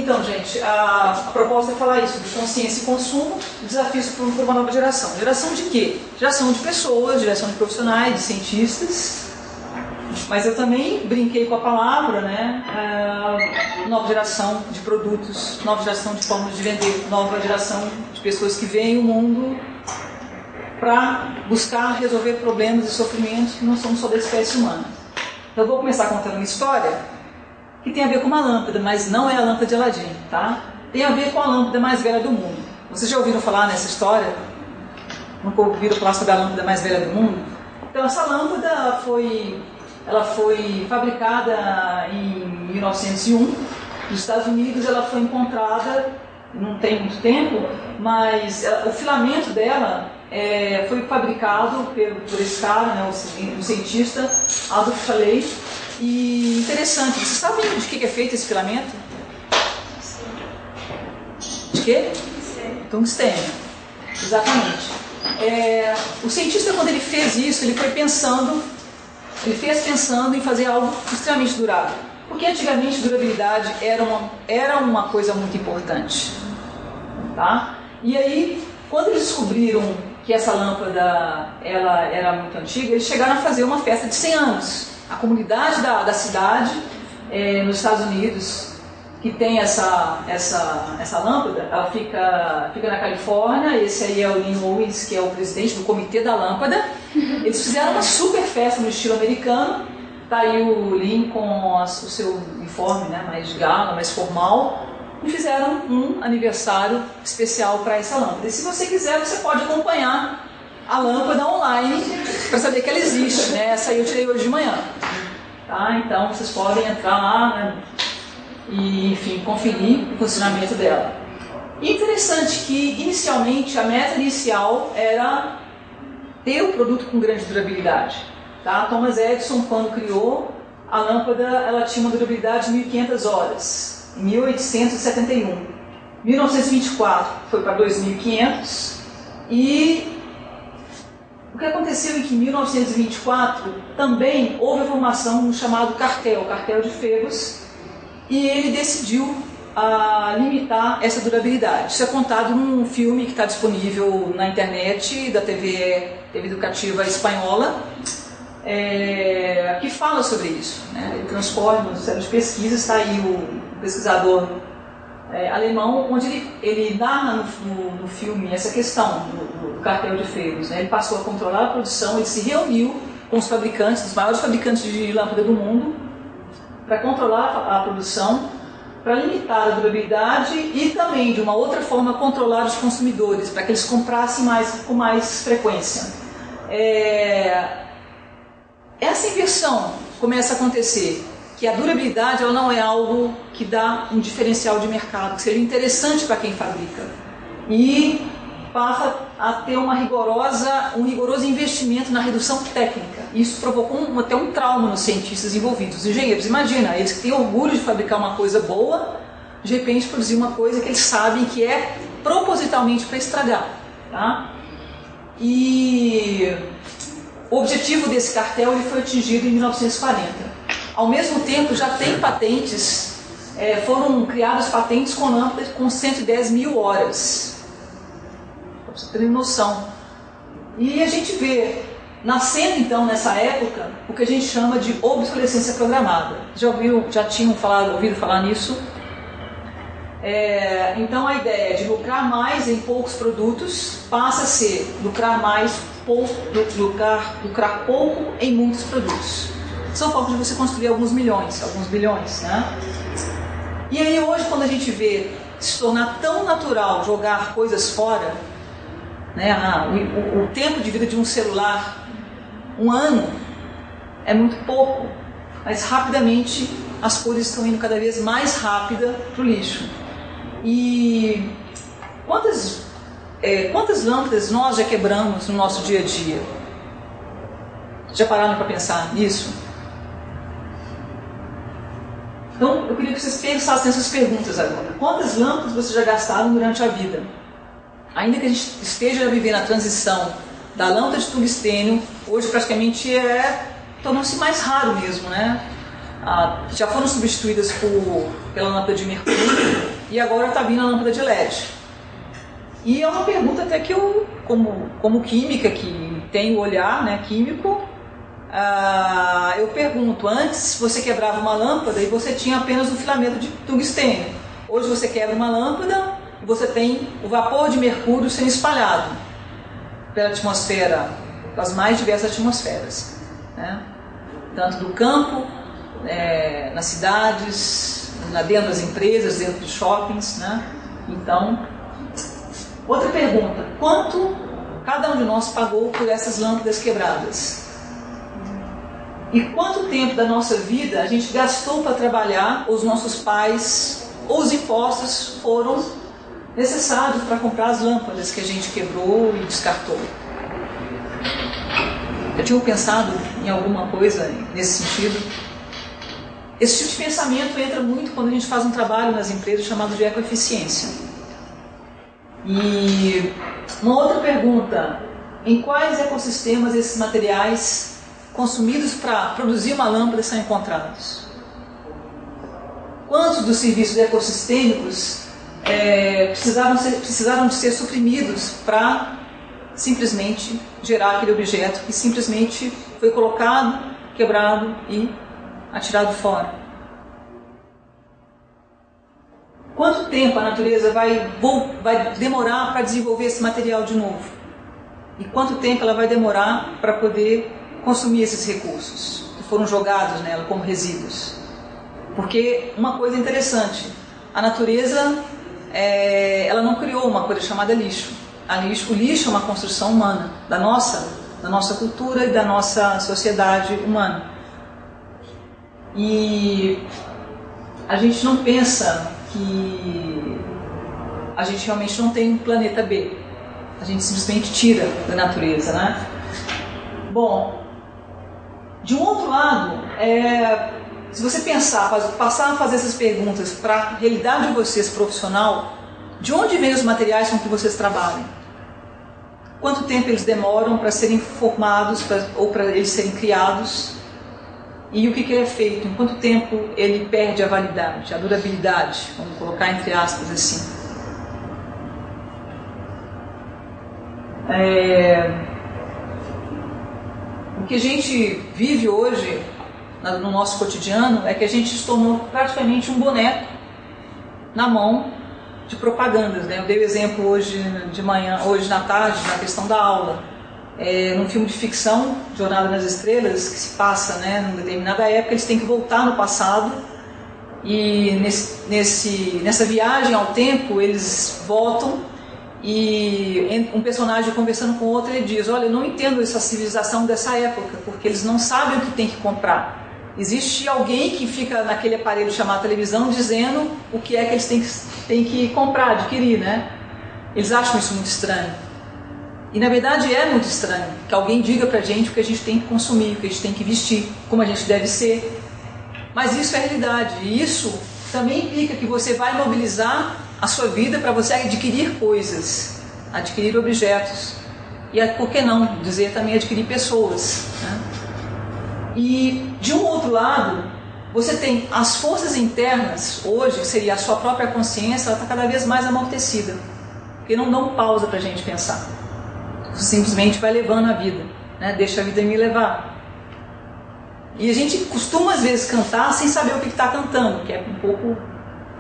Então, gente, a proposta é falar isso, de consciência e consumo, desafios para uma nova geração. Geração de quê? Geração de pessoas, geração de profissionais, de cientistas. Mas eu também brinquei com a palavra, né? Nova geração de produtos, nova geração de formas de vender, nova geração de pessoas que veem o mundo para buscar resolver problemas e sofrimentos que não são só da espécie humana. Então eu vou começar contando uma história que tem a ver com uma lâmpada, mas não é a lâmpada de Aladim, tá? Tem a ver com a lâmpada mais velha do mundo. Vocês já ouviram falar nessa história? Nunca ouviram falar sobre a lâmpada mais velha do mundo? Então essa lâmpada foi fabricada em 1901 nos Estados Unidos. Ela foi encontrada, não tem muito tempo, mas o filamento dela foi fabricado por esse cara, né, um cientista, Adolf Shalay. E interessante, vocês sabem de que é feito esse filamento? De quê? Tungstênio. Exatamente. O cientista, quando ele fez isso, ele fez pensando em fazer algo extremamente durável. Porque antigamente durabilidade era uma coisa muito importante. Tá? E aí, quando eles descobriram que essa lâmpada ela era muito antiga, eles chegaram a fazer uma festa de 100 anos. A comunidade da cidade, nos Estados Unidos, que tem essa lâmpada, ela fica na Califórnia. Esse aí é o Lynn Owens, que é o presidente do comitê da lâmpada. Eles fizeram uma super festa no estilo americano. Tá aí o Lynn com o seu uniforme, né, mais de gala, mais formal. E fizeram um aniversário especial para essa lâmpada. E se você quiser, você pode acompanhar a lâmpada online para saber que ela existe, né? Essa aí eu tirei hoje de manhã. Tá? Então vocês podem entrar lá, né, e, enfim, conferir o funcionamento dela. E interessante que, inicialmente, a meta inicial era ter o produto com grande durabilidade. Tá? Thomas Edison, quando criou a lâmpada, ela tinha uma durabilidade de 1.500 horas, em 1871. 1924 foi para 2.500, e o que aconteceu é que em 1924 também houve a formação de um chamado cartel de Febus, e ele decidiu limitar essa durabilidade. Isso é contado num filme que está disponível na internet, da TV educativa espanhola, que fala sobre isso, né? Ele transforma no centro de pesquisa. Está aí o pesquisador alemão, onde ele narra no filme essa questão do cartel de Febus, né? Ele passou a controlar a produção, ele se reuniu com os fabricantes, os maiores fabricantes de lâmpada do mundo, para controlar a produção, para limitar a durabilidade e também, de uma outra forma, controlar os consumidores, para que eles comprassem com mais frequência. Essa inversão começa a acontecer, que a durabilidade ela não é algo que dá um diferencial de mercado, que seja interessante para quem fabrica. E passa a ter um rigoroso investimento na redução técnica. Isso provocou até um trauma nos cientistas envolvidos, os engenheiros. Imagina, eles que têm orgulho de fabricar uma coisa boa, de repente produzir uma coisa que eles sabem que é propositalmente para estragar. Tá? E o objetivo desse cartel ele foi atingido em 1940. Ao mesmo tempo, já tem patentes, foram criadas patentes com lâmpadas com 110 mil horas. Para você ter noção. E a gente vê, nascendo então nessa época, o que a gente chama de obsolescência programada. Já tinham ouvido falar nisso? Então a ideia de lucrar mais em poucos produtos passa a ser lucrar pouco em muitos produtos. São formas de você construir alguns bilhões, né? E aí hoje, quando a gente vê se tornar tão natural jogar coisas fora, né? O tempo de vida de um celular, 1 ano, é muito pouco, mas rapidamente as coisas estão indo cada vez mais rápida para o lixo. E quantas lâmpadas nós já quebramos no nosso dia a dia? Já pararam para pensar nisso? Então, eu queria que vocês pensassem nessas perguntas agora. Quantas lâmpadas vocês já gastaram durante a vida? Ainda que a gente esteja vivendo a transição da lâmpada de tungstênio, hoje praticamente tornou-se mais raro mesmo, né? Já foram substituídas pela lâmpada de mercúrio, e agora está vindo a lâmpada de LED. E é uma pergunta até que eu, como química, que tem o olhar, né, químico, eu pergunto, antes você quebrava uma lâmpada e você tinha apenas um filamento de tungstênio. Hoje você quebra uma lâmpada e você tem o vapor de mercúrio sendo espalhado pela atmosfera, pelas mais diversas atmosferas, né? Tanto do campo, nas cidades, dentro das empresas, dentro de shoppings, né? Então, outra pergunta, quanto cada um de nós pagou por essas lâmpadas quebradas? E quanto tempo da nossa vida a gente gastou para trabalhar, ou os nossos pais, ou os impostos foram necessários para comprar as lâmpadas que a gente quebrou e descartou? Eu tinha pensado em alguma coisa nesse sentido. Esse tipo de pensamento entra muito quando a gente faz um trabalho nas empresas chamado de ecoeficiência. E uma outra pergunta, em quais ecossistemas esses materiais consumidos para produzir uma lâmpada são encontrados? Quantos dos serviços ecossistêmicos precisaram de ser suprimidos para simplesmente gerar aquele objeto que simplesmente foi colocado, quebrado e atirado fora? Quanto tempo a natureza vai demorar para desenvolver esse material de novo? E quanto tempo ela vai demorar para poder consumir esses recursos que foram jogados nela como resíduos? Porque uma coisa interessante, a natureza ela não criou uma coisa chamada lixo. O lixo é uma construção humana, da nossa cultura e da nossa sociedade humana. E a gente não pensa que a gente realmente não tem um planeta B. A gente simplesmente tira da natureza, né? Bom, de um outro lado, se você passar a fazer essas perguntas para a realidade de vocês profissional, de onde vêm os materiais com que vocês trabalham? Quanto tempo eles demoram para serem formados ou para eles serem criados? E o que é feito? Em quanto tempo ele perde a validade, a durabilidade? Vamos colocar entre aspas assim. O que a gente vive hoje no nosso cotidiano é que a gente se tornou praticamente um boneco na mão de propagandas, né? Eu dei o exemplo hoje de manhã, hoje na tarde, na questão da aula. Num filme de ficção, Jornada nas Estrelas, que se passa, né, numa determinada época, eles têm que voltar no passado e nessa viagem ao tempo eles voltam e um personagem conversando com o outro, ele diz: olha, eu não entendo essa civilização dessa época, porque eles não sabem o que tem que comprar. Existe alguém que fica naquele aparelho chamado televisão dizendo o que é que eles têm que comprar, adquirir, né? Eles acham isso muito estranho. E na verdade é muito estranho que alguém diga pra gente o que a gente tem que consumir, o que a gente tem que vestir, como a gente deve ser. Mas isso é realidade, e isso também implica que você vai mobilizar a sua vida para você adquirir coisas, adquirir objetos, e por que não dizer também adquirir pessoas, né? E de um outro lado, você tem as forças internas, hoje, que seria a sua própria consciência, ela está cada vez mais amortecida, porque não dão pausa para a gente pensar. Você simplesmente vai levando a vida, né? Deixa a vida me levar. E a gente costuma às vezes cantar sem saber o que está cantando, que é um pouco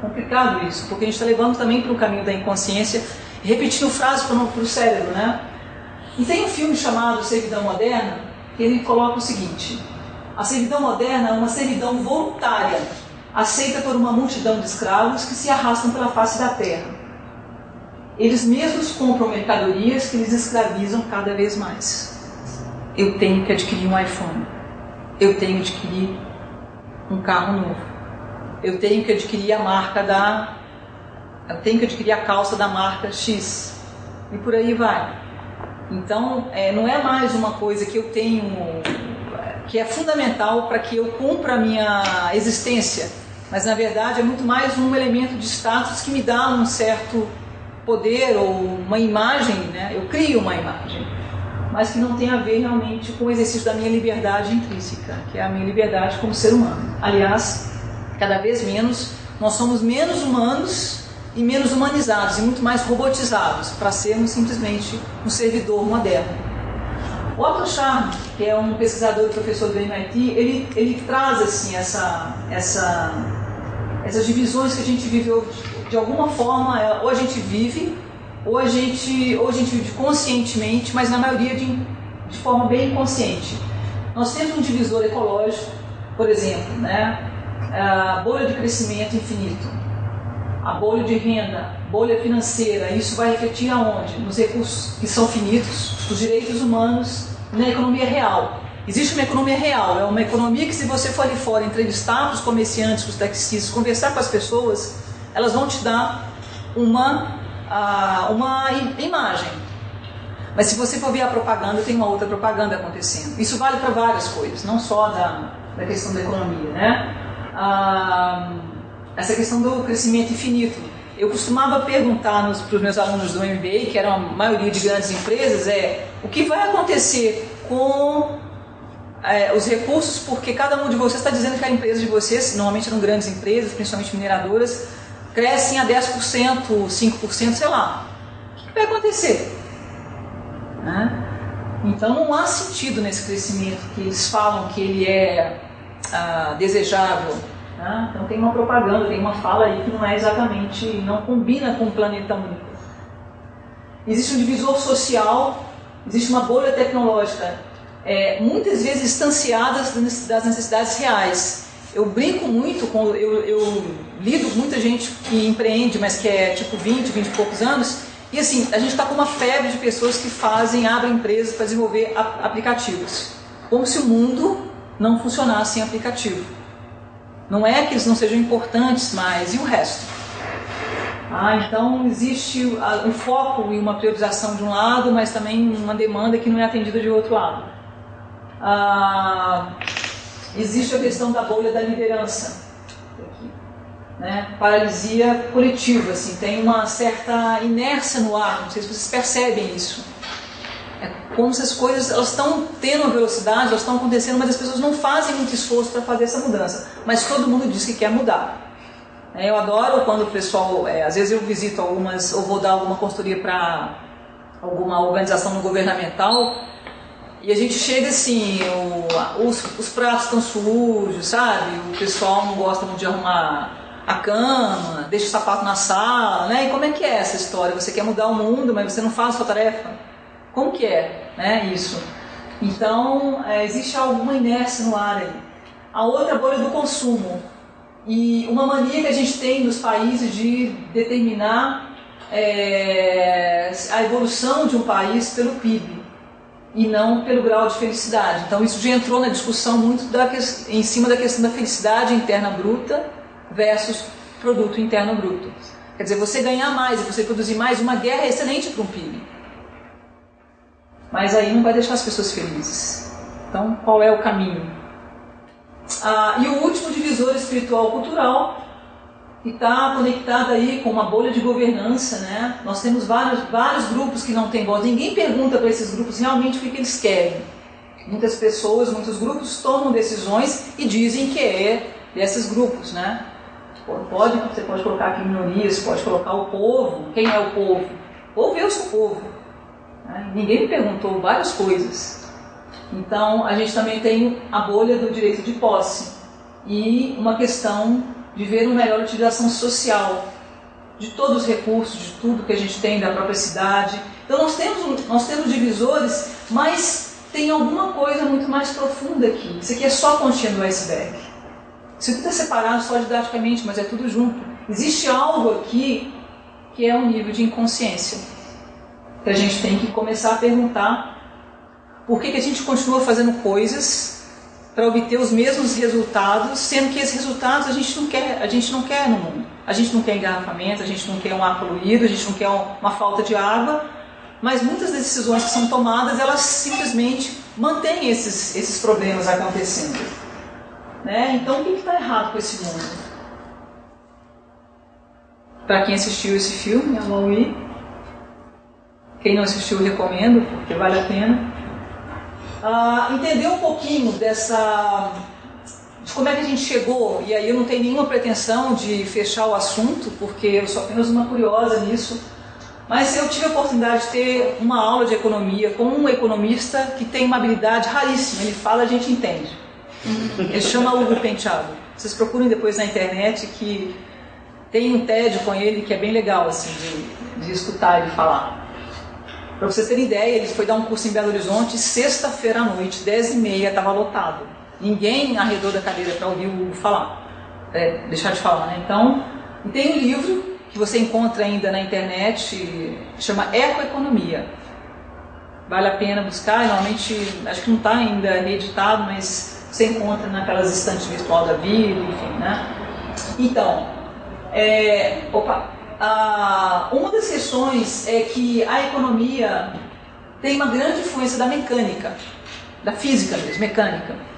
complicado isso, porque a gente está levando também para o caminho da inconsciência, repetindo frases para o cérebro, né? E tem um filme chamado Servidão Moderna, que ele coloca o seguinte: a servidão moderna é uma servidão voluntária, aceita por uma multidão de escravos que se arrastam pela face da terra. Eles mesmos compram mercadorias que eles escravizam cada vez mais. Eu tenho que adquirir um iPhone. Eu tenho que adquirir um carro novo. Eu tenho que adquirir eu tenho que adquirir a calça da marca X. E por aí vai. Então, não é mais uma coisa que eu tenho, que é fundamental para que eu cumpra a minha existência. Mas, na verdade, é muito mais um elemento de status que me dá um certo poder ou uma imagem, né? Eu crio uma imagem, mas que não tem a ver realmente com o exercício da minha liberdade intrínseca, que é a minha liberdade como ser humano. Aliás, cada vez menos, nós somos menos humanos e menos humanizados e muito mais robotizados para sermos simplesmente um servidor moderno. Otto Scharmer, que é um pesquisador e professor do MIT, ele traz assim essas divisões que a gente viveu de alguma forma, ou a gente vive, ou a gente vive conscientemente, mas na maioria de forma bem inconsciente. Nós temos um divisor ecológico, por exemplo, né? A bolha de crescimento infinito, a bolha de renda, bolha financeira. Isso vai refletir aonde? Nos recursos que são finitos, nos direitos humanos, na economia real. Existe uma economia real, é uma economia que, se você for ali fora entrevistar os comerciantes, os taxistas, conversar com as pessoas, elas vão te dar uma imagem. Mas se você for ver a propaganda, tem uma outra propaganda acontecendo. Isso vale para várias coisas, não só da questão da economia, né? Essa questão do crescimento infinito. Eu costumava perguntar para os meus alunos do MBA, que eram a maioria de grandes empresas, o que vai acontecer com os recursos, porque cada um de vocês está dizendo que a empresa de vocês, normalmente eram grandes empresas, principalmente mineradoras, crescem a 10%, 5%, sei lá. O que vai acontecer? Então não há sentido nesse crescimento que eles falam que ele é desejável. Então tem uma propaganda, tem uma fala aí que não é exatamente, não combina com o planeta único. Existe um divisor social, existe uma bolha tecnológica, muitas vezes distanciadas das necessidades reais. Eu brinco muito com, eu lido com muita gente que empreende, mas que é tipo 20 e poucos anos, e assim, a gente está com uma febre de pessoas que abrem empresas para desenvolver aplicativos, como se o mundo não funcionasse sem aplicativo. Não é que eles não sejam importantes, mas e o resto? Então existe um foco e uma priorização de um lado, mas também uma demanda que não é atendida de outro lado. Existe a questão da bolha da liderança, né? Paralisia coletiva, assim, tem uma certa inércia no ar, não sei se vocês percebem isso. É como se as coisas estão tendo uma velocidade, elas estão acontecendo, mas as pessoas não fazem muito esforço para fazer essa mudança. Mas todo mundo diz que quer mudar. Eu adoro quando o pessoal, às vezes eu visito algumas, ou vou dar alguma consultoria para alguma organização não governamental, e a gente chega assim, os pratos estão sujos, sabe? O pessoal não gosta muito de arrumar a cama, deixa o sapato na sala, né? E como é que é essa história? Você quer mudar o mundo, mas você não faz a sua tarefa? Como que é, né, isso? Então, existe alguma inércia no ar aí. A outra bolha do consumo. E uma mania que a gente tem nos países de determinar a evolução de um país pelo PIB e não pelo grau de felicidade. Então, isso já entrou na discussão muito em cima da questão da felicidade interna bruta versus produto interno bruto. Quer dizer, você ganhar mais e você produzir mais, uma guerra é excelente para um PIB. Mas aí não vai deixar as pessoas felizes. Então, qual é o caminho? E o último divisor espiritual-cultural, que está conectado aí com uma bolha de governança, né? Nós temos vários grupos que não têm voz. Ninguém pergunta para esses grupos realmente o que eles querem. Muitas pessoas, muitos grupos tomam decisões e dizem que é desses grupos, né? Você pode colocar aqui minorias, pode colocar o povo. Quem é o povo? O povo, eu sou o povo. Ninguém me perguntou várias coisas. Então, a gente também tem a bolha do direito de posse e uma questão de ver uma melhor utilização social de todos os recursos, de tudo que a gente tem, da própria cidade. Então, nós temos divisores, mas tem alguma coisa muito mais profunda aqui. Isso aqui é só a pontinha do iceberg. Isso aqui está separado só didaticamente, mas é tudo junto. Existe algo aqui que é um nível de inconsciência, que a gente tem que começar a perguntar por que a gente continua fazendo coisas para obter os mesmos resultados, sendo que esses resultados a gente não quer no mundo. A gente não quer engarrafamento, a gente não quer um ar poluído, a gente não quer uma falta de água, mas muitas das decisões que são tomadas, elas simplesmente mantêm esses problemas acontecendo. Né? Então, o que está errado com esse mundo? Para quem assistiu esse filme, a Wall-E, quem não assistiu, eu recomendo, porque vale a pena. Entender um pouquinho de como é que a gente chegou, e aí eu não tenho nenhuma pretensão de fechar o assunto, porque eu sou apenas uma curiosa nisso, mas eu tive a oportunidade de ter uma aula de economia com um economista que tem uma habilidade raríssima, ele fala, a gente entende. Ele chama Hugo Penteado. Vocês procurem depois na internet, que tem um TED com ele que é bem legal assim, de escutar ele falar. Para vocês terem ideia, ele foi dar um curso em Belo Horizonte, sexta-feira à noite, 10h30, estava lotado. Ninguém arredou da cadeira para ouvir o Hugo falar, deixar de falar, né? Então, tem um livro que você encontra ainda na internet, chama Ecoeconomia. Vale a pena buscar, normalmente, acho que não está ainda reeditado, mas você encontra naquelas estantes virtual da vida, enfim, né? Então, uma das questões é que a economia tem uma grande influência da mecânica, da física mesmo, mecânica.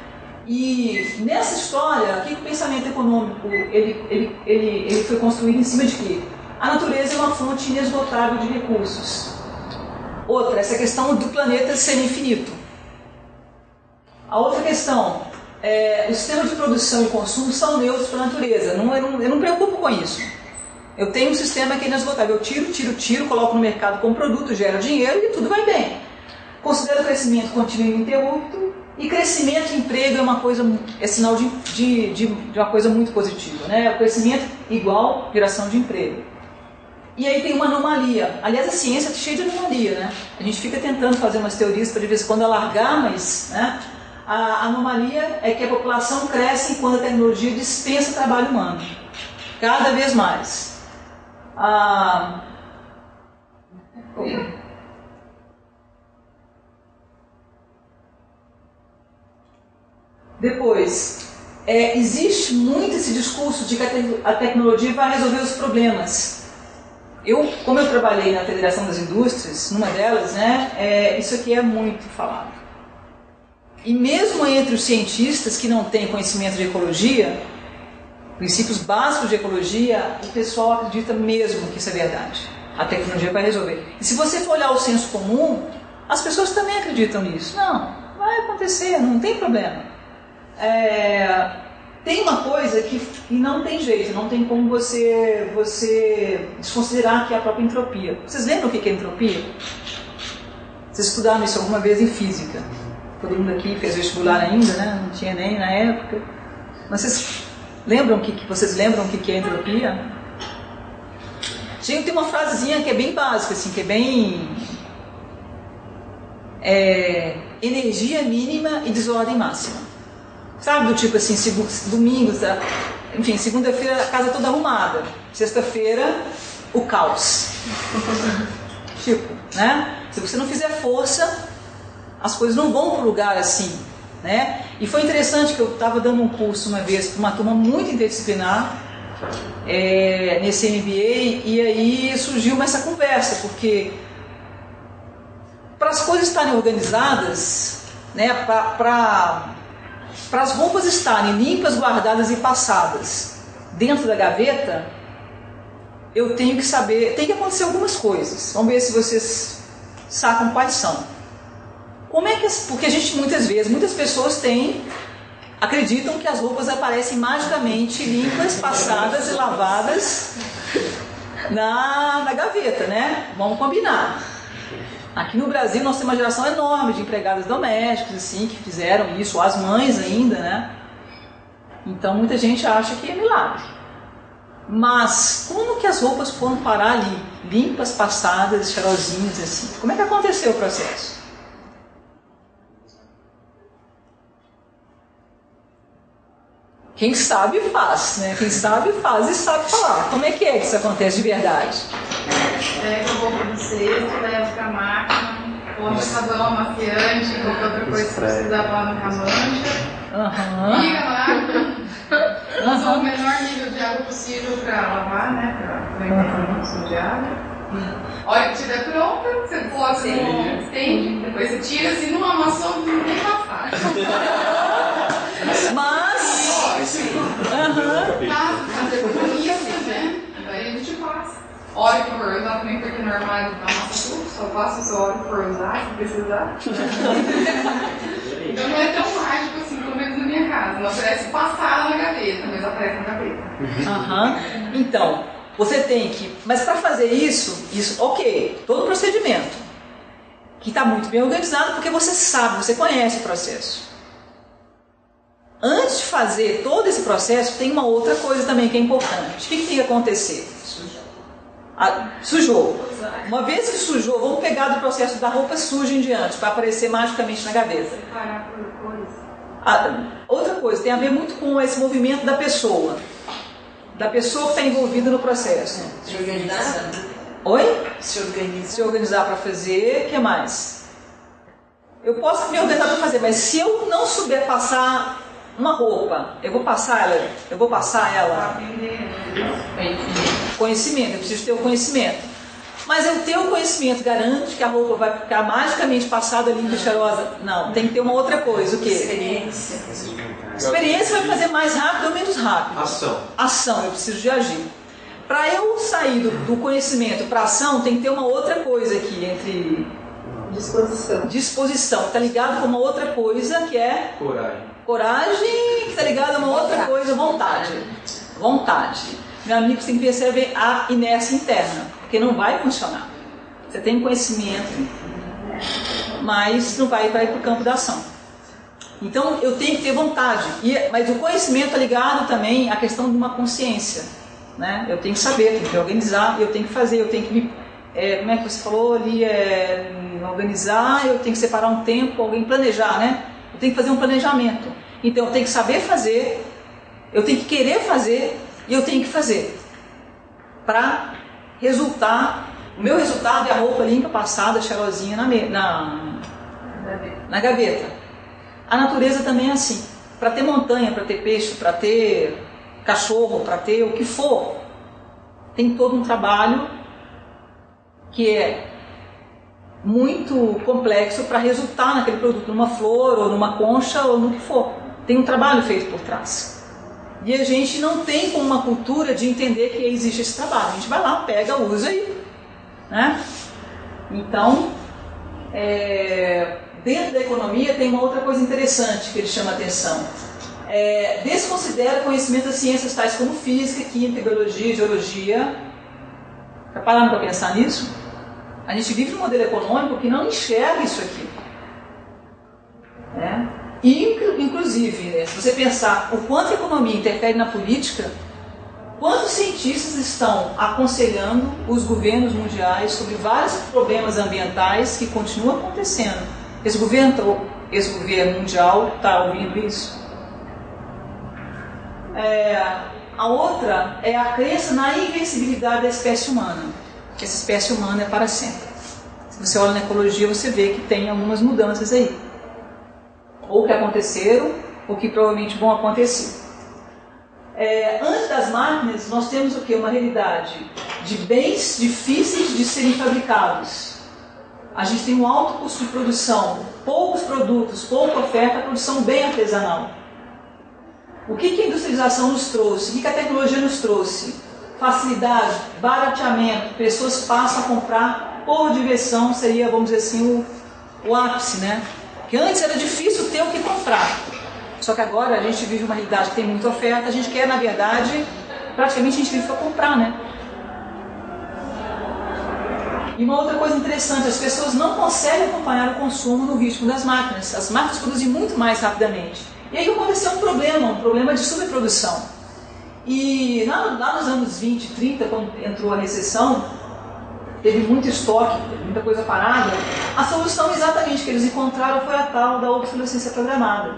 E nessa história, aqui o pensamento econômico ele foi construído em cima de quê? A natureza é uma fonte inesgotável de recursos. Outra, essa questão do planeta ser infinito. A outra questão, os sistemas de produção e consumo são neutros para a natureza. Eu não me preocupo com isso. Eu tenho um sistema que é inesgotável. Eu tiro, coloco no mercado como produto, gero dinheiro e tudo vai bem. Considero o crescimento contínuo e ininterrupto. E crescimento e emprego é sinal de uma coisa muito positiva, né? O crescimento igual geração de emprego. E aí tem uma anomalia. Aliás, a ciência é cheia de anomalia, né? A gente fica tentando fazer umas teorias para de vez em quando alargar, mas, né? A anomalia é que a população cresce enquanto a tecnologia dispensa trabalho humano. Cada vez mais. Depois, existe muito esse discurso de que a tecnologia vai resolver os problemas. Como eu trabalhei na Federação das Indústrias, numa delas, né, isso aqui é muito falado. E mesmo entre os cientistas que não têm conhecimento de ecologia, princípios básicos de ecologia, o pessoal acredita mesmo que isso é verdade. A tecnologia vai resolver. E se você for olhar o senso comum, as pessoas também acreditam nisso. Não, vai acontecer, não tem problema. Tem uma coisa que não tem jeito, não tem como você desconsiderar, que é a própria entropia. Vocês lembram o que é entropia? Vocês estudaram isso alguma vez em física? Todo mundo aqui fez vestibular ainda, né? Não tinha nem na época. Mas vocês lembram vocês lembram o que é entropia? Gente, tem uma frasezinha que é bem básica, assim, que é bem energia mínima e desordem máxima. Sabe, do tipo assim, domingo, enfim, segunda-feira a casa toda arrumada, sexta-feira o caos. Tipo, né? Se você não fizer força, as coisas não vão para o lugar assim, né? E foi interessante que eu estava dando um curso uma vez para uma turma muito interdisciplinar, nesse MBA, e aí surgiu essa conversa, porque para as coisas estarem organizadas, né, para as roupas estarem limpas, guardadas e passadas dentro da gaveta, eu tenho que saber, tem que acontecer algumas coisas. Vamos ver se vocês sacam quais são. Como é que, porque a gente muitas pessoas acreditam que as roupas aparecem magicamente limpas, passadas e lavadas na gaveta, né? Vamos combinar. Aqui no Brasil nós temos uma geração enorme de empregadas domésticas assim, que fizeram isso, ou as mães ainda, né? Então muita gente acha que é milagre. Mas como que as roupas foram parar ali, limpas, passadas, cheirosinhas assim? Como é que aconteceu o processo? Quem sabe faz, né? Quem sabe faz e sabe falar. Como é que isso acontece de verdade? Pega a roupa do cesto, leva pra máquina, põe no sabão amaciante, qualquer outra coisa que precisar pra não ficar mancha. Liga a máquina, usa o menor nível de água possível pra lavar, né? Pra não consumo de água. A hora que estiver pronta, você coloca no stand, depois você tira, se não amassou, não tem passagem. Mas fazer economia, né? Daí a gente passa. Hora que for usar também, porque no armário amassa tudo, só passa se a hora que for usar, se precisar. Então não é tão mágico assim, pelo menos na minha casa, Como se tivesse passado na gaveta, mas aparece na gaveta. Então, você tem que... Mas para fazer isso, ok, todo o procedimento, que está muito bem organizado, porque você sabe, você conhece o processo. Antes de fazer todo esse processo, tem uma outra coisa também que é importante. O que tem que acontecer? Sujou. Uma vez que sujou, vamos pegar do processo da roupa suja em diante, para aparecer magicamente na gaveta. Outra coisa, tem a ver muito com esse movimento da pessoa que está envolvida no processo. Se organizar? Oi? Se organizar para fazer, o que mais? Eu posso me organizar para fazer, mas se eu não souber passar uma roupa, eu vou passar ela conhecimento, eu preciso ter o conhecimento. Mas eu ter o conhecimento garante que a roupa vai ficar magicamente passada, limpa e cheirosa? Não, tem que ter uma outra coisa. O quê? Experiência. Experiência vai fazer mais rápido ou menos rápido? Ação, eu preciso de agir. Para eu sair do conhecimento para ação, tem que ter uma outra coisa aqui entre... Disposição. Está ligado com uma outra coisa que é... Coragem, que está ligado a uma outra coisa, vontade. Meu amigo, você tem que perceber a inércia interna, porque não vai funcionar. Você tem conhecimento, mas não vai para ir para o campo da ação. Então, eu tenho que ter vontade. Mas o conhecimento está ligado também à questão de uma consciência. Né? Eu tenho que saber, tenho que me organizar, eu tenho que fazer, eu tenho que me... como é que você falou ali? Organizar, eu tenho que separar um tempo, alguém planejar, né? Eu tenho que fazer um planejamento. Então, eu tenho que saber fazer, eu tenho que querer fazer e eu tenho que fazer. Para resultar, o meu resultado é a roupa limpa, passada, cheirosinha na gaveta. A natureza também é assim. Para ter montanha, para ter peixe, para ter cachorro, para ter o que for, tem todo um trabalho que é muito complexo para resultar naquele produto, numa flor, ou numa concha, ou no que for. Tem um trabalho feito por trás. E a gente não tem como uma cultura de entender que existe esse trabalho. A gente vai lá, pega, usa e... Né? Então, dentro da economia tem uma outra coisa interessante que ele chama a atenção. Desconsidera conhecimento das ciências tais como física, química, biologia, geologia. Está parando para pensar nisso? A gente vive num modelo econômico que não enxerga isso aqui. E, inclusive, né, se você pensar o quanto a economia interfere na política, quantos cientistas estão aconselhando os governos mundiais sobre vários problemas ambientais que continuam acontecendo? Esse governo mundial está ouvindo isso? A outra é a crença na invencibilidade da espécie humana. Essa espécie humana é para sempre. Se você olha na ecologia, você vê que tem algumas mudanças aí. Ou que aconteceram, ou que provavelmente vão acontecer. Antes das máquinas, nós temos o quê? Uma realidade de bens difíceis de serem fabricados. A gente tem um alto custo de produção, poucos produtos, pouca oferta, a produção bem artesanal. O que a industrialização nos trouxe? O que a tecnologia nos trouxe? Facilidade, barateamento, pessoas passam a comprar por diversão, seria, vamos dizer assim, o ápice, né? Que antes era difícil ter o que comprar. Só que agora a gente vive uma realidade que tem muita oferta, a gente quer, na verdade, praticamente a gente vive para comprar, né? E uma outra coisa interessante, as pessoas não conseguem acompanhar o consumo no ritmo das máquinas. As máquinas produzem muito mais rapidamente. E aí aconteceu um problema de subprodução. E lá nos anos 20, 30, quando entrou a recessão, teve muito estoque, muita coisa parada. A solução exatamente que eles encontraram foi a tal da obsolescência programada.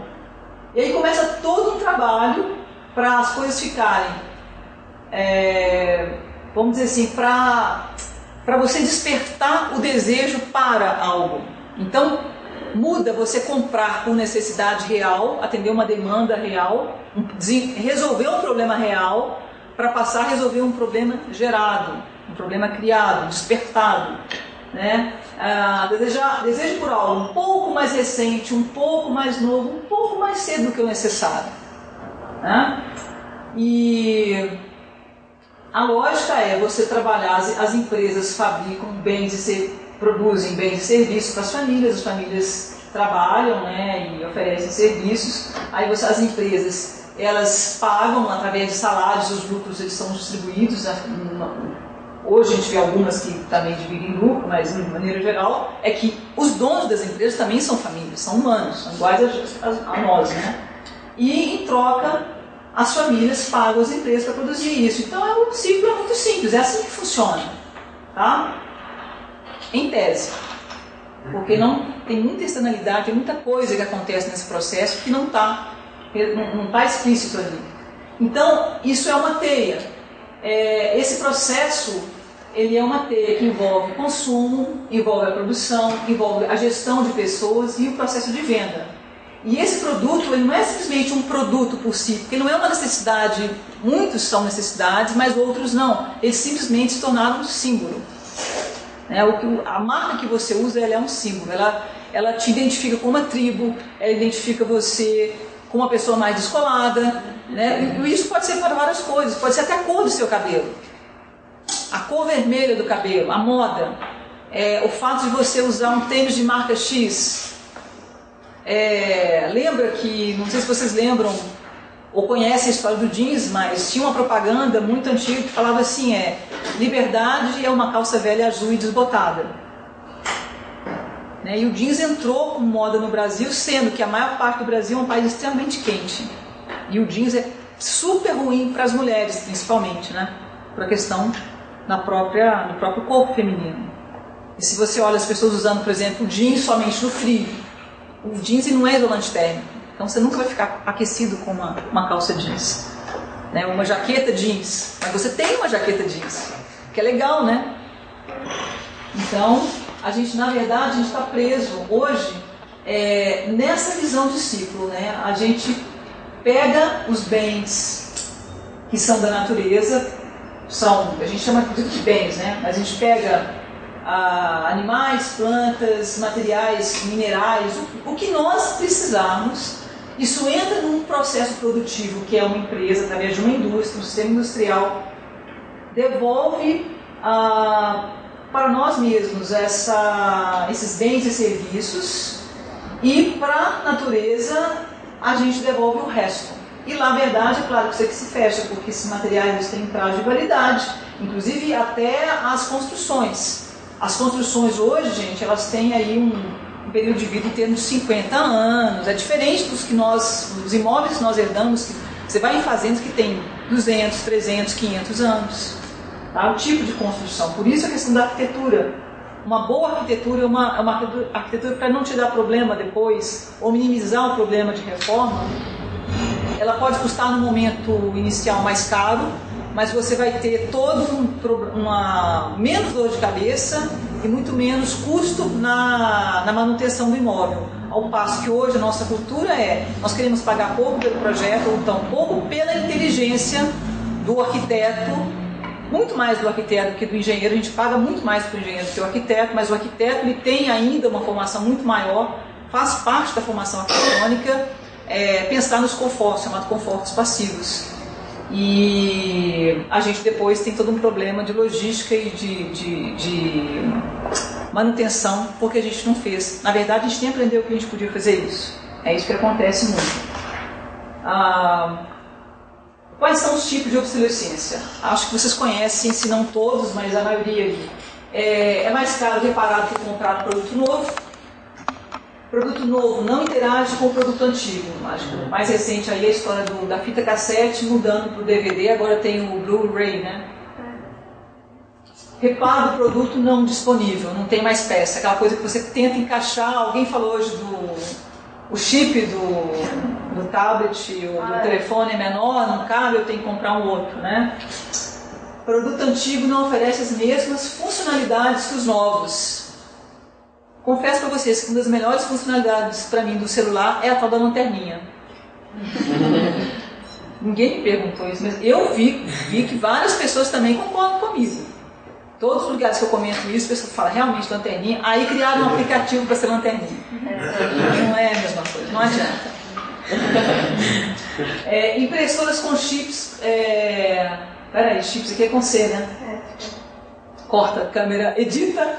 E aí começa todo um trabalho para as coisas ficarem, vamos dizer assim, para você despertar o desejo para algo. Então, muda você comprar por necessidade real, atender uma demanda real, resolver um problema real, para passar a resolver um problema gerado, um problema criado, despertado. Né? Desejo por algo um pouco mais recente, um pouco mais novo, um pouco mais cedo do que o necessário. Né? E a lógica é você trabalhar, as empresas fabricam bens produzem bens e serviços para as famílias trabalham, né, e oferecem serviços. Aí as empresas, elas pagam através de salários, os lucros eles são distribuídos. Hoje a gente vê algumas que também dividem lucro, mas de maneira geral é que os donos das empresas também são famílias, são humanos, são iguais a nós, né? E em troca as famílias pagam as empresas para produzir isso. Então o ciclo é muito simples, é assim que funciona, tá? Em tese. Porque não tem muita externalidade, tem muita coisa que acontece nesse processo que não está explícito ali. Então, isso é uma teia. Esse processo, ele é uma teia que envolve consumo, envolve a produção, envolve a gestão de pessoas e o processo de venda. E esse produto, ele não é simplesmente um produto por si, porque não é uma necessidade, muitos são necessidades, mas outros não. Eles simplesmente se tornaram um símbolo. A marca que você usa, ela é um símbolo, ela te identifica como uma tribo, ela identifica você como uma pessoa mais descolada, né? E isso pode ser para várias coisas, pode ser até a cor do seu cabelo, a cor vermelha do cabelo, a moda, o fato de você usar um tênis de marca X. Lembra que, não sei se vocês lembram ou conhecem a história do jeans, mas tinha uma propaganda muito antiga que falava assim, liberdade é uma calça velha azul e desbotada. E o jeans entrou com moda no Brasil, sendo que a maior parte do Brasil é um país extremamente quente. E o jeans é super ruim para as mulheres, principalmente, né? Por a questão do próprio corpo feminino. E se você olha as pessoas usando, por exemplo, o jeans somente no frio, o jeans não é isolante térmico. Então você nunca vai ficar aquecido com uma calça jeans, né? Uma jaqueta jeans, mas você tem uma jaqueta jeans, que é legal, né? Então, na verdade, a gente está preso hoje nessa visão de ciclo, né? A gente pega os bens que são da natureza, a gente chama de bens, né? Mas a gente pega animais, plantas, materiais, minerais, o que nós precisarmos. Isso entra num processo produtivo que é uma empresa, através de uma indústria, um sistema industrial, devolve para nós mesmos esses bens e serviços, e para a natureza a gente devolve o resto. E lá, na verdade, é claro que isso aqui se fecha, porque esses materiais têm prazo de validade, inclusive até as construções. As construções hoje, gente, elas têm aí um período de vida em termos de 50 anos, é diferente dos imóveis que nós herdamos, que você vai em fazendas que tem 200, 300, 500 anos, tá? O tipo de construção. Por isso a questão da arquitetura. Uma boa arquitetura é uma arquitetura para não te dar problema depois, ou minimizar o problema de reforma. Ela pode custar no momento inicial mais caro, mas você vai ter menos dor de cabeça e muito menos custo na manutenção do imóvel. Ao passo que hoje a nossa cultura nós queremos pagar pouco pelo projeto, ou tão pouco pela inteligência do arquiteto, muito mais do arquiteto que do engenheiro. A gente paga muito mais para o engenheiro do que o arquiteto, mas o arquiteto ele tem ainda uma formação muito maior, faz parte da formação arquitetônica, pensar nos confortos, chamados confortos passivos. E a gente depois tem todo um problema de logística e de manutenção, porque a gente não fez. Na verdade, a gente nem aprendeu que a gente podia fazer isso. É isso que acontece muito. Quais são os tipos de obsolescência? Acho que vocês conhecem, se não todos, mas a maioria ali. É mais caro reparar do que comprar produto novo. Produto novo não interage com o produto antigo. Acho que o mais recente aí é a história da fita cassete mudando para o DVD, agora tem o Blu-ray, né? Reparo do produto não disponível, não tem mais peça. Aquela coisa que você tenta encaixar, alguém falou hoje o chip do tablet ou do telefone é menor, não cabe, eu tenho que comprar um outro, né? Produto antigo não oferece as mesmas funcionalidades que os novos. Confesso para vocês que uma das melhores funcionalidades para mim do celular é a tal da lanterninha. Ninguém me perguntou isso, mas eu vi que várias pessoas também concordam comigo. Todos os lugares que eu comento isso, as pessoas falam realmente lanterninha, aí criaram um aplicativo para ser lanterninha. Não é a mesma coisa, não adianta. Impressoras com chips, peraí, chips aqui é com C, né? Corta, câmera, edita,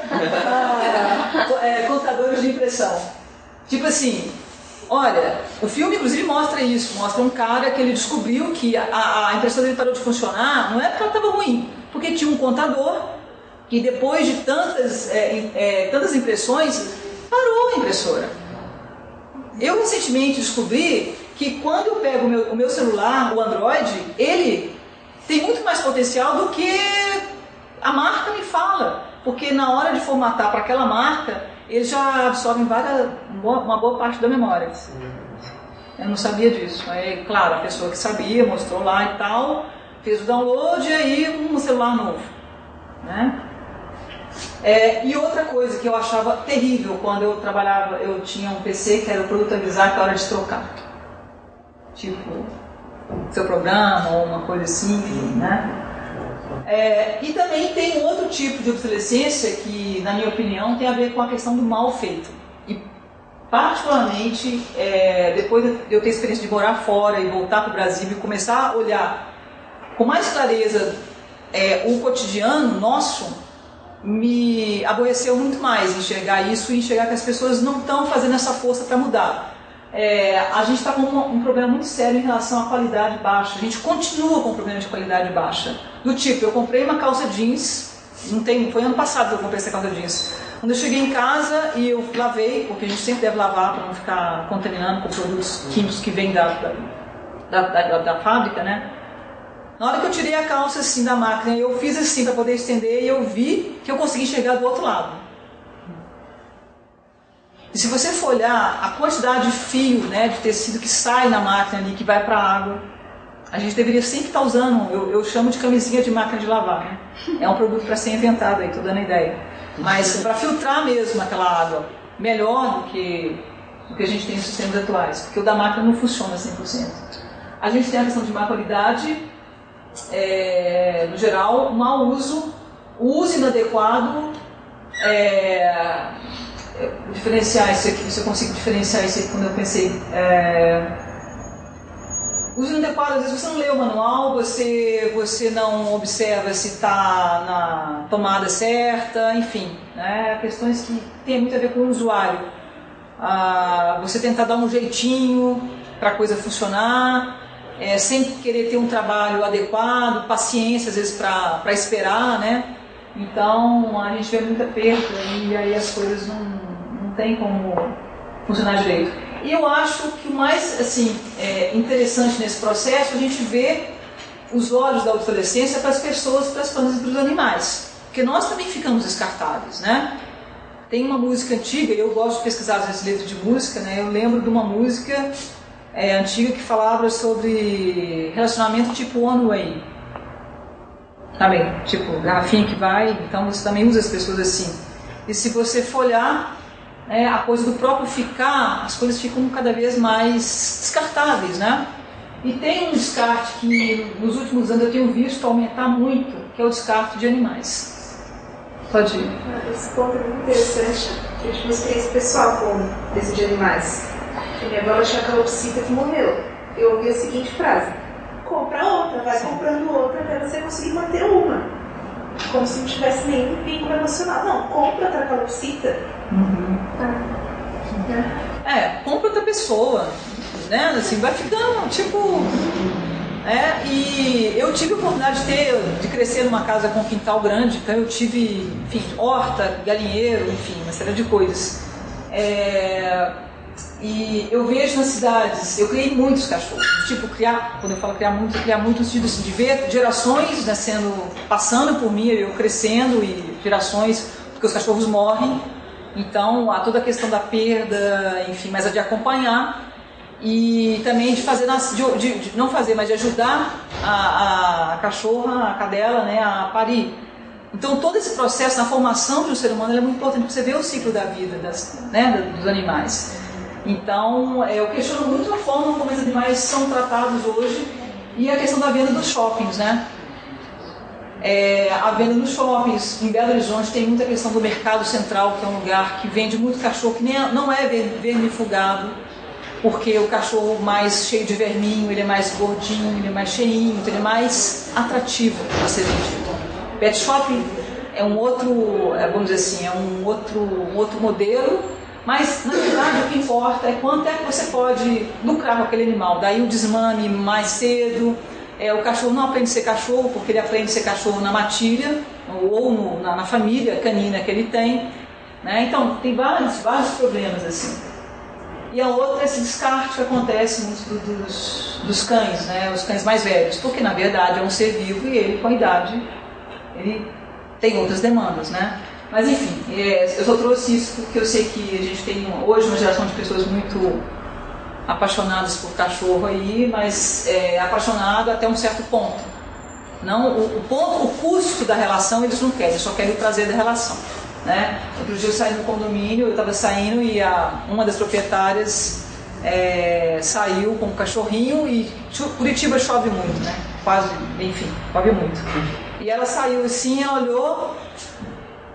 contadores de impressão. Tipo assim, olha, o filme inclusive mostra isso, mostra um cara que ele descobriu que a impressora dele parou de funcionar, não é porque ela estava ruim, porque tinha um contador que depois de tantas impressões, parou a impressora. Eu recentemente descobri que quando eu pego o meu celular, o Android, ele tem muito mais potencial do que a marca me fala, porque na hora de formatar para aquela marca, ele já absorve uma boa parte da memória. Eu não sabia disso. Aí, claro, a pessoa que sabia mostrou lá e tal, fez o download e aí um celular novo, né? E outra coisa que eu achava terrível quando eu trabalhava, eu tinha um PC que era o produto avisar que é hora de trocar. Tipo, seu programa ou uma coisa assim, né? E também tem um outro tipo de obsolescência que, na minha opinião, tem a ver com a questão do mal feito. E, particularmente, depois de eu ter a experiência de morar fora e voltar para o Brasil e começar a olhar com mais clareza o cotidiano nosso, me aborreceu muito mais enxergar isso e enxergar que as pessoas não estão fazendo essa força para mudar. A gente está com um problema muito sério em relação à qualidade baixa. A gente continua com um problema de qualidade baixa. Do tipo, eu comprei uma calça jeans, foi ano passado que eu comprei essa calça jeans. Quando eu cheguei em casa e eu lavei, porque a gente sempre deve lavar para não ficar contaminando com produtos químicos que vêm da fábrica, né? Na hora que eu tirei a calça assim da máquina, eu fiz assim para poder estender e eu vi que eu consegui enxergar do outro lado. E se você for olhar a quantidade de fio, né, de tecido que sai na máquina ali, que vai para a água, a gente deveria sempre estar usando, eu chamo de camisinha de máquina de lavar, né? É um produto para ser inventado aí, estou dando ideia. Mas para filtrar mesmo aquela água, melhor do que a gente tem nos sistemas atuais, porque o da máquina não funciona 100%. A gente tem a questão de má qualidade, no geral, mau uso, o uso inadequado, diferenciar isso aqui, se eu consigo diferenciar isso aqui quando eu pensei. Uso inadequado, às vezes você não lê o manual, você não observa se está na tomada certa, enfim, né? Questões que têm muito a ver com o usuário. Você tentar dar um jeitinho para a coisa funcionar, sem querer ter um trabalho adequado, paciência às vezes para esperar, né? Então a gente vê muita perda e aí as coisas não tem como funcionar direito. E eu acho que o mais interessante nesse processo é a gente ver os olhos da obsolescência para as pessoas, para as plantas e para os animais, porque nós também ficamos descartáveis, né? Tem uma música antiga, eu gosto de pesquisar às vezes letras de música, né? Eu lembro de uma música antiga que falava sobre relacionamento tipo one way. Tá bem? Tipo, garrafinha que vai, então você também usa as pessoas assim. E se você for olhar, a coisa do próprio ficar, as coisas ficam cada vez mais descartáveis, né? E tem um descarte que nos últimos anos eu tenho visto aumentar muito, que é o descarte de animais. Pode ir. Esse ponto é muito interessante. Eu tive uma experiência pessoal com esse de animais. Minha avó tinha calopsita que morreu. Eu ouvi a seguinte frase: compra outra, vai comprando outra até você conseguir manter uma. Como se não tivesse nenhum vínculo emocional. Não, compra outra calopsita. Compra outra pessoa, né? Assim, vai ficando, tipo... e eu tive a oportunidade de crescer numa casa com um quintal grande, então eu tive, enfim, horta, galinheiro, enfim, uma série de coisas. E eu vejo nas cidades, eu criei muitos cachorros, tipo, quando eu falo criar muito no sentido assim, de ver gerações passando por mim, eu crescendo e gerações, porque os cachorros morrem, então há toda a questão da perda, enfim, mas de acompanhar e também de fazer, não fazer, mas de ajudar a cachorra, a cadela, né, a parir. Então todo esse processo na formação de um ser humano é muito importante para você ver o ciclo da vida dos animais. Então, eu questiono muito a forma como os animais são tratados hoje e a questão da venda dos shoppings, né? A venda nos shoppings, em Belo Horizonte tem muita questão do Mercado Central, que é um lugar que vende muito cachorro que não é vermifugado, porque o cachorro mais cheio de verminho, ele é mais gordinho, ele é mais cheinho, então ele é mais atrativo para ser vendido. Pet shop é um outro, vamos dizer assim, é um outro modelo, Mas, na verdade, o que importa é quanto é que você pode lucrar com aquele animal. Daí o desmame mais cedo, o cachorro não aprende a ser cachorro, porque ele aprende a ser cachorro na matilha, ou na família canina que ele tem. Né? Então, tem vários problemas assim. E a outra é esse descarte que acontece muito dos cães, né? Os cães mais velhos, porque na verdade é um ser vivo e ele, com a idade, ele tem outras demandas, né? Mas enfim, eu só trouxe isso porque eu sei que a gente tem hoje uma geração de pessoas muito apaixonadas por cachorro aí, mas apaixonado até um certo ponto. Não, o custo da relação eles não querem, eles só querem o prazer da relação. Né? Outro dia eu saí no condomínio, eu estava saindo e uma das proprietárias saiu com o cachorrinho e Curitiba chove muito, né? Quase, enfim, chove muito. E ela saiu assim, ela olhou,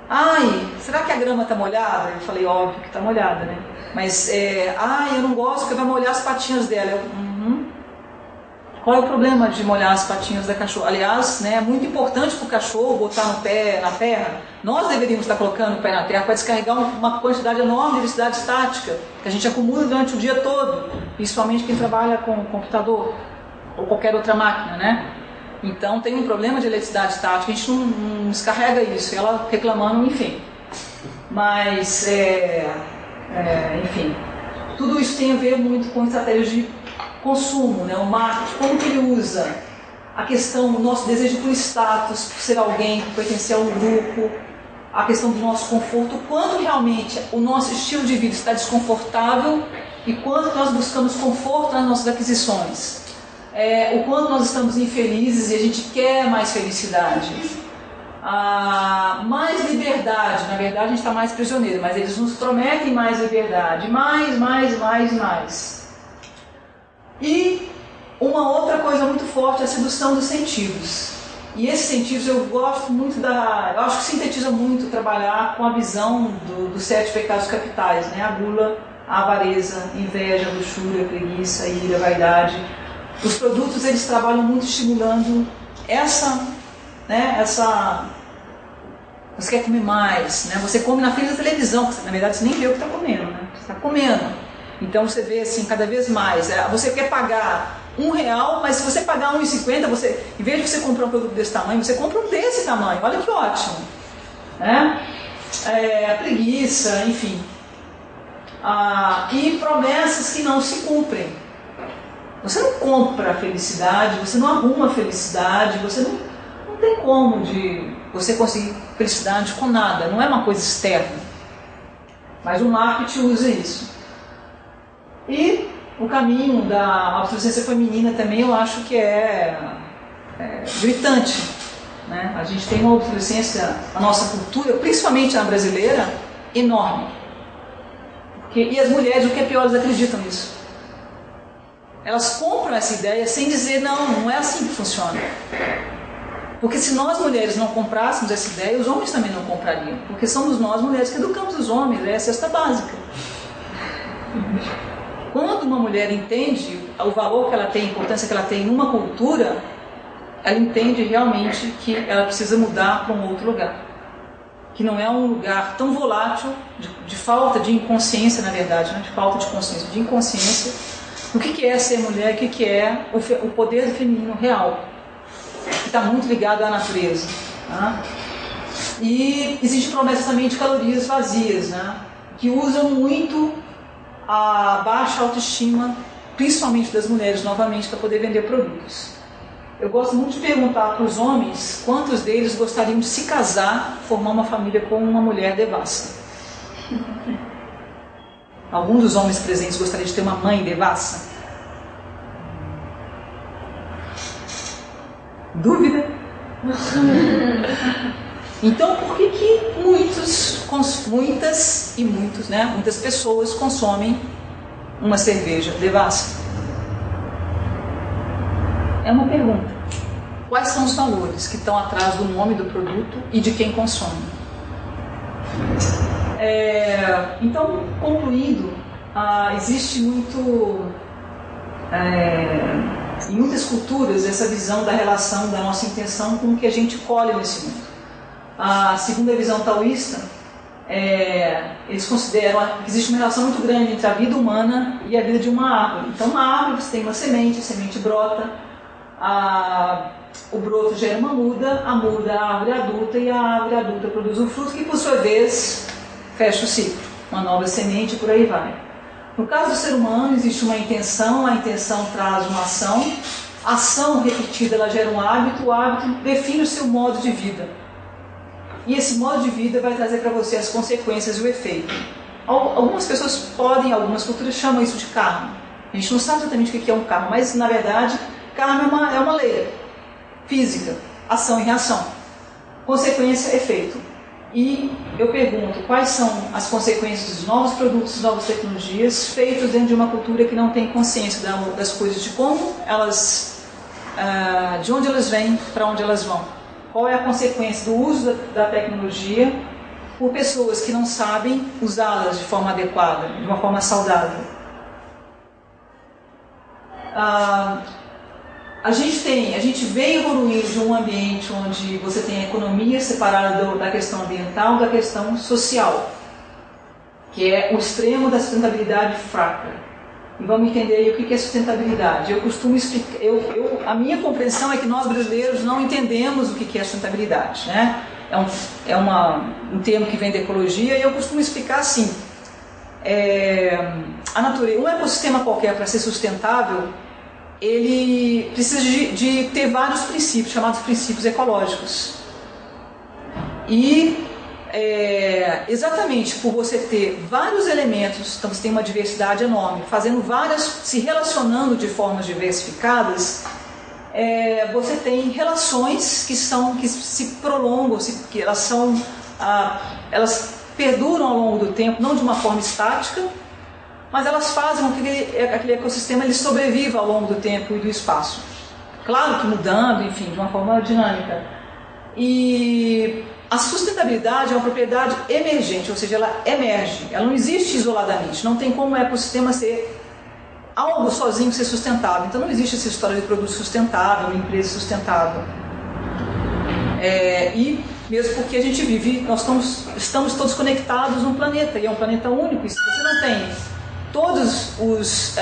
ai, será que a grama está molhada? Eu falei, óbvio que está molhada, né? Mas, eu não gosto porque vai molhar as patinhas dela. Qual é o problema de molhar as patinhas da cachorra? Aliás, né, é muito importante para o cachorro botar o pé na terra. Nós deveríamos estar colocando o pé na terra para descarregar uma quantidade enorme de eletricidade estática que a gente acumula durante o dia todo, principalmente quem trabalha com computador ou qualquer outra máquina, né? Então tem um problema de eletricidade estática, a gente não descarrega isso. E ela reclamando, enfim. Mas, enfim, tudo isso tem a ver muito com estratégias de consumo, né? O marketing, como que ele usa a questão, o nosso desejo por status, por ser alguém, por pertencer a um grupo, a questão do nosso conforto, o quanto realmente o nosso estilo de vida está desconfortável e quanto nós buscamos conforto nas nossas aquisições, o quanto nós estamos infelizes e a gente quer mais felicidade, mais liberdade. Na verdade a gente está mais prisioneiro, mas eles nos prometem mais liberdade, mais. E uma outra coisa muito forte é a sedução dos sentidos. E esses sentidos eu gosto muito eu acho que sintetiza muito trabalhar com a visão dos 7 pecados capitais, né? A gula, a avareza, a inveja, a luxúria, a preguiça, a ira, a vaidade. Os produtos eles trabalham muito estimulando você quer comer mais, né? Você come na frente da televisão, porque na verdade você nem vê o que está comendo, né? Você está comendo. Então você vê assim, cada vez mais, você quer pagar R$1, mas se você pagar R$1,50, em vez de você comprar um produto desse tamanho, você compra um desse tamanho, olha que ótimo. Né? A preguiça, enfim. E promessas que não se cumprem. Você não compra a felicidade, você não arruma a felicidade, você não tem como de você conseguir felicidade com nada, não é uma coisa externa. Mas o marketing usa isso. E o caminho da obsolescência feminina também eu acho que é gritante. Né? A gente tem uma obsolescência, a nossa cultura, principalmente a brasileira, enorme. E as mulheres, o que é pior, elas acreditam nisso. Elas compram essa ideia sem dizer, não é assim que funciona. Porque se nós mulheres não comprássemos essa ideia, os homens também não comprariam. Porque somos nós mulheres que educamos os homens, é a cesta básica. Quando uma mulher entende o valor que ela tem, a importância que ela tem numa cultura, ela entende realmente que ela precisa mudar para um outro lugar. Que não é um lugar tão volátil, de falta de inconsciência, na verdade, né? De falta de consciência, de inconsciência, do que é ser mulher, o que é o poder feminino real, que está muito ligado à natureza. Né? E existe promessas também de calorias vazias, né? Que usam muito a baixa autoestima, principalmente das mulheres, novamente, para poder vender produtos. Eu gosto muito de perguntar para os homens quantos deles gostariam de se casar, formar uma família com uma mulher devassa. Alguns dos homens presentes gostariam de ter uma mãe devassa? Dúvida? Então, por que muitas pessoas consomem uma cerveja devassa? É uma pergunta. Quais são os valores que estão atrás do nome do produto e de quem consome? Então, concluindo, existe muito, em muitas culturas, essa visão da relação da nossa intenção com o que a gente colhe nesse mundo. A segunda visão taoísta eles consideram que existe uma relação muito grande entre a vida humana e a vida de uma árvore. Então, uma árvore, você tem uma semente, a semente brota, o broto gera uma muda, a muda a árvore adulta, e a árvore adulta produz um fruto que, por sua vez, fecha o ciclo, uma nova semente e por aí vai. No caso do ser humano, existe uma intenção, a intenção traz uma ação, a ação repetida ela gera um hábito, o hábito define o seu modo de vida. E esse modo de vida vai trazer para você as consequências e o efeito. Algumas pessoas podem, algumas culturas chamam isso de karma. A gente não sabe exatamente o que é um karma, mas na verdade, karma é uma lei física, ação e reação, consequência, efeito. E eu pergunto, quais são as consequências dos novos produtos, novas tecnologias, feitos dentro de uma cultura que não tem consciência das coisas, de como elas, de onde elas vêm, para onde elas vão. Qual é a consequência do uso da tecnologia por pessoas que não sabem usá-las de forma adequada, de uma forma saudável. A gente vem evoluindo de um ambiente onde você tem a economia separada da questão ambiental da questão social, que é o extremo da sustentabilidade fraca. E vamos entender aí o que é sustentabilidade. Eu costumo explicar, a minha compreensão é que nós brasileiros não entendemos o que é sustentabilidade, né? É um termo que vem da ecologia, e eu costumo explicar assim: a natureza, um ecossistema qualquer, para ser sustentável, ele precisa de ter vários princípios, chamados princípios ecológicos. E exatamente por você ter vários elementos, então você tem uma diversidade enorme, se relacionando de formas diversificadas, você tem relações que se prolongam, que elas perduram ao longo do tempo, não de uma forma estática, mas elas fazem com que aquele ecossistema ele sobreviva ao longo do tempo e do espaço. Claro que mudando, enfim, de uma forma dinâmica. E a sustentabilidade é uma propriedade emergente, ou seja, ela emerge, ela não existe isoladamente, não tem como o ecossistema ser algo sozinho ser sustentável. Então não existe essa história de produto sustentável, uma empresa sustentável. E mesmo porque a gente vive, nós estamos todos conectados num planeta, e é um planeta único, e se você não tem todos os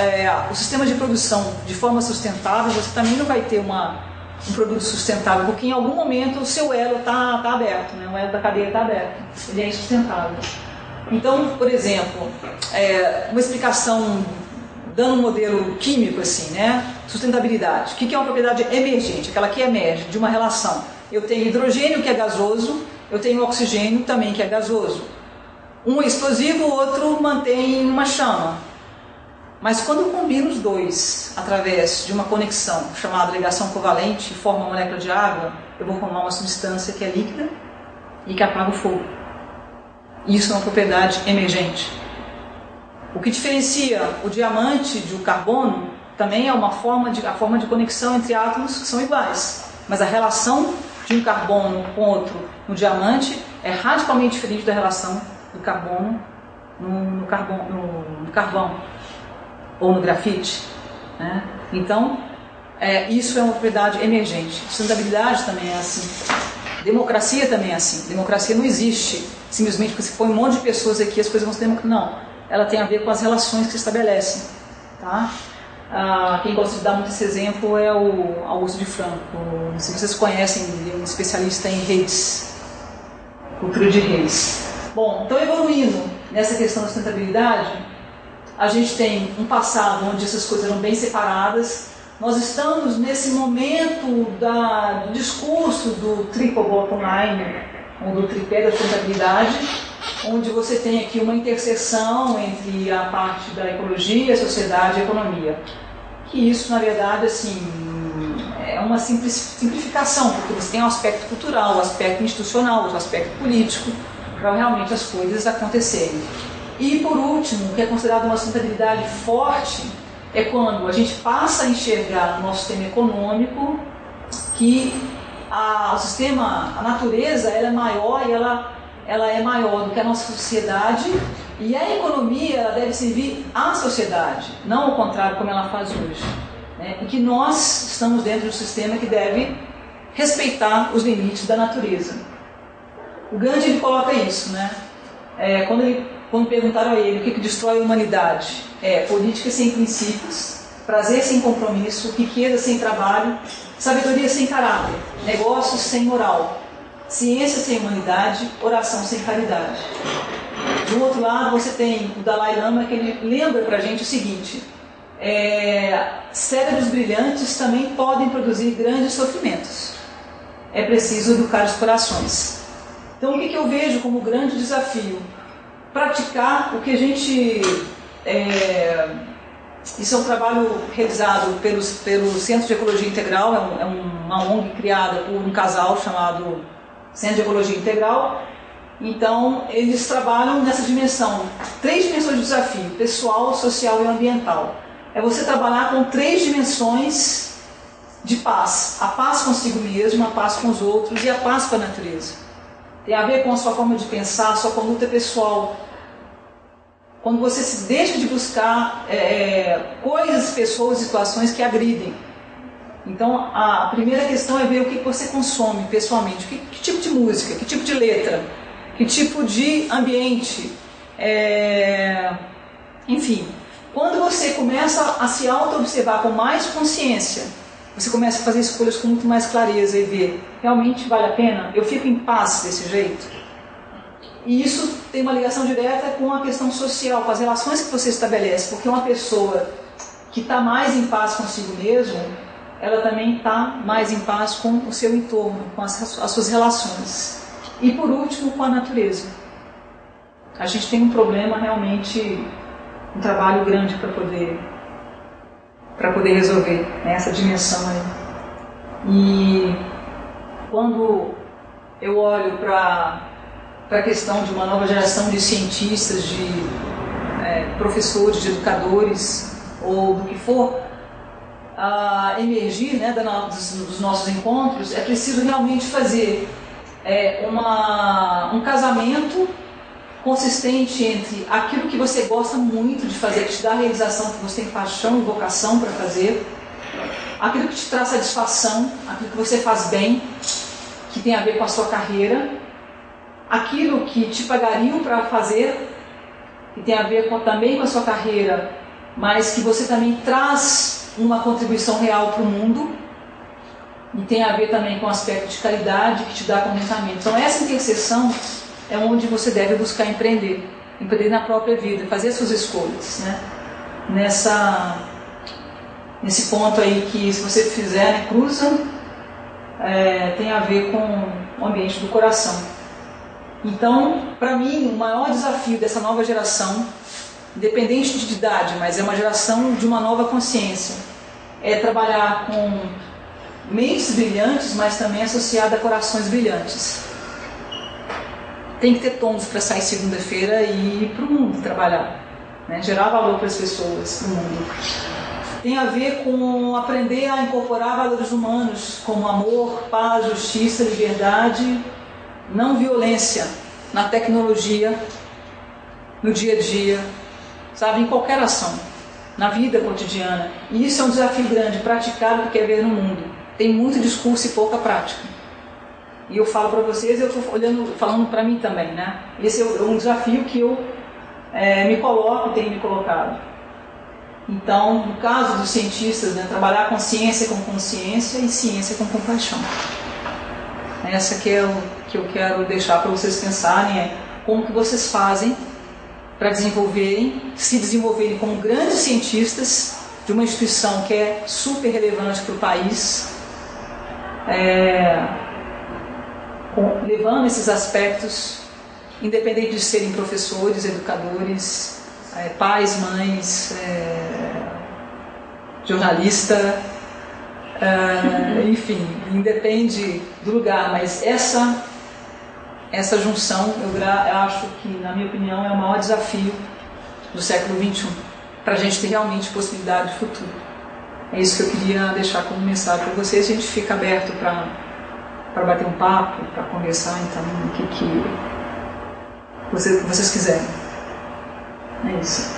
sistemas de produção de forma sustentável, você também não vai ter um produto sustentável, porque em algum momento o seu elo está aberto, né? O elo da cadeia está aberto, ele é insustentável. Então, por exemplo, uma explicação dando um modelo químico assim, né? Sustentabilidade. O que é uma propriedade emergente? Aquela que emerge de uma relação. Eu tenho hidrogênio, que é gasoso, eu tenho oxigênio também, que é gasoso. Um é explosivo, o outro mantém uma chama. Mas quando eu combino os dois através de uma conexão chamada ligação covalente e forma uma molécula de água, eu vou formar uma substância que é líquida e que apaga o fogo. Isso é uma propriedade emergente. O que diferencia o diamante do carbono também é a forma de conexão entre átomos que são iguais. Mas a relação de um carbono com outro no diamante é radicalmente diferente da relação do carbono no carvão ou no grafite, né? Então, isso é uma propriedade emergente. Sustentabilidade também é assim. Democracia também é assim. Democracia não existe simplesmente porque se põe um monte de pessoas aqui, as coisas vão ser democráticas. Não. Ela tem a ver com as relações que se estabelecem. Tá? Quem gosta de dar muito esse exemplo é o Augusto de Franco. Não sei se vocês conhecem, ele é um especialista em redes, cultura de redes. Bom, então evoluindo nessa questão da sustentabilidade, a gente tem um passado onde essas coisas eram bem separadas. Nós estamos nesse momento do discurso do triple bottom line, ou do tripé da sustentabilidade, onde você tem aqui uma interseção entre a parte da ecologia, a sociedade e a economia. Que isso, na verdade, assim, é uma simplificação, porque você tem o aspecto cultural, o aspecto institucional, o aspecto político, para realmente as coisas acontecerem. E, por último, o que é considerado uma sustentabilidade forte é quando a gente passa a enxergar no nosso sistema econômico que a natureza ela é maior e ela é maior do que a nossa sociedade, e a economia ela deve servir à sociedade, não ao contrário como ela faz hoje, né? E que nós estamos dentro de um sistema que deve respeitar os limites da natureza. O Gandhi ele coloca isso, né? Quando perguntaram a ele o que destrói a humanidade, política sem princípios, prazer sem compromisso, riqueza sem trabalho, sabedoria sem caráter, negócios sem moral, ciência sem humanidade, oração sem caridade. Do outro lado, você tem o Dalai Lama, que ele lembra pra gente o seguinte: cérebros brilhantes também podem produzir grandes sofrimentos. É preciso educar os corações. Então, o que eu vejo como grande desafio? Praticar o que a gente... Isso é um trabalho realizado pelo Centro de Ecologia Integral, é uma ONG criada por um casal chamado Centro de Ecologia Integral. Então, eles trabalham nessa dimensão, 3 dimensões de desafio: pessoal, social e ambiental. É você trabalhar com 3 dimensões de paz: a paz consigo mesmo, a paz com os outros e a paz com a natureza. Tem a ver com a sua forma de pensar, a sua conduta pessoal. Quando você se deixa de buscar coisas, pessoas, situações que agridem. Então, a primeira questão é ver o que você consome pessoalmente, que tipo de música, que tipo de letra, que tipo de ambiente. Enfim, quando você começa a se auto-observar com mais consciência, você começa a fazer escolhas com muito mais clareza e ver, realmente vale a pena? Eu fico em paz desse jeito? E isso tem uma ligação direta com a questão social, com as relações que você estabelece, porque uma pessoa que está mais em paz consigo mesmo, ela também está mais em paz com o seu entorno, com as suas relações. E por último, com a natureza. A gente tem um problema realmente, um trabalho grande para poder resolver, né, essa dimensão aí. E quando eu olho para a questão de uma nova geração de cientistas, de professores, de educadores, ou do que for, emergir, né, dos nossos encontros, é preciso realmente fazer um casamento consistente entre aquilo que você gosta muito de fazer, que te dá a realização, que você tem paixão e vocação para fazer, aquilo que te traz satisfação, aquilo que você faz bem, que tem a ver com a sua carreira, aquilo que te pagariam para fazer, que tem a ver também com a sua carreira, mas que você também traz uma contribuição real para o mundo, e tem a ver também com o aspecto de caridade, que te dá contentamento. Então essa interseção é onde você deve buscar empreender na própria vida, fazer as suas escolhas, né? Nesse ponto aí que, se você fizer, né, cruza, tem a ver com o ambiente do coração. Então, para mim, o maior desafio dessa nova geração, independente de idade, mas é uma geração de uma nova consciência, é trabalhar com mentes brilhantes, mas também associada a corações brilhantes. Tem que ter tons para sair segunda-feira e ir para o mundo trabalhar, né? Gerar valor para as pessoas, para o mundo. Tem a ver com aprender a incorporar valores humanos como amor, paz, justiça, liberdade, não violência na tecnologia, no dia a dia, sabe, em qualquer ação, na vida cotidiana. E isso é um desafio grande, praticar o que quer ver no mundo. Tem muito discurso e pouca prática. E eu falo para vocês, eu estou falando para mim também, né? Esse é um desafio que eu tenho me colocado. Então, no caso dos cientistas, né, trabalhar com ciência com consciência e ciência com compaixão. Essa que é o que eu quero deixar para vocês pensarem, como que vocês fazem para se desenvolverem como grandes cientistas de uma instituição que é super relevante para o país, levando esses aspectos, independente de serem professores, educadores, pais, mães, jornalista, enfim, independe do lugar, mas essa junção, eu acho que, na minha opinião, é o maior desafio do século XXI, para a gente ter realmente possibilidade de futuro. É isso que eu queria deixar como mensagem para vocês. A gente fica aberto para bater um papo, para conversar, então, o que vocês quiserem. É isso.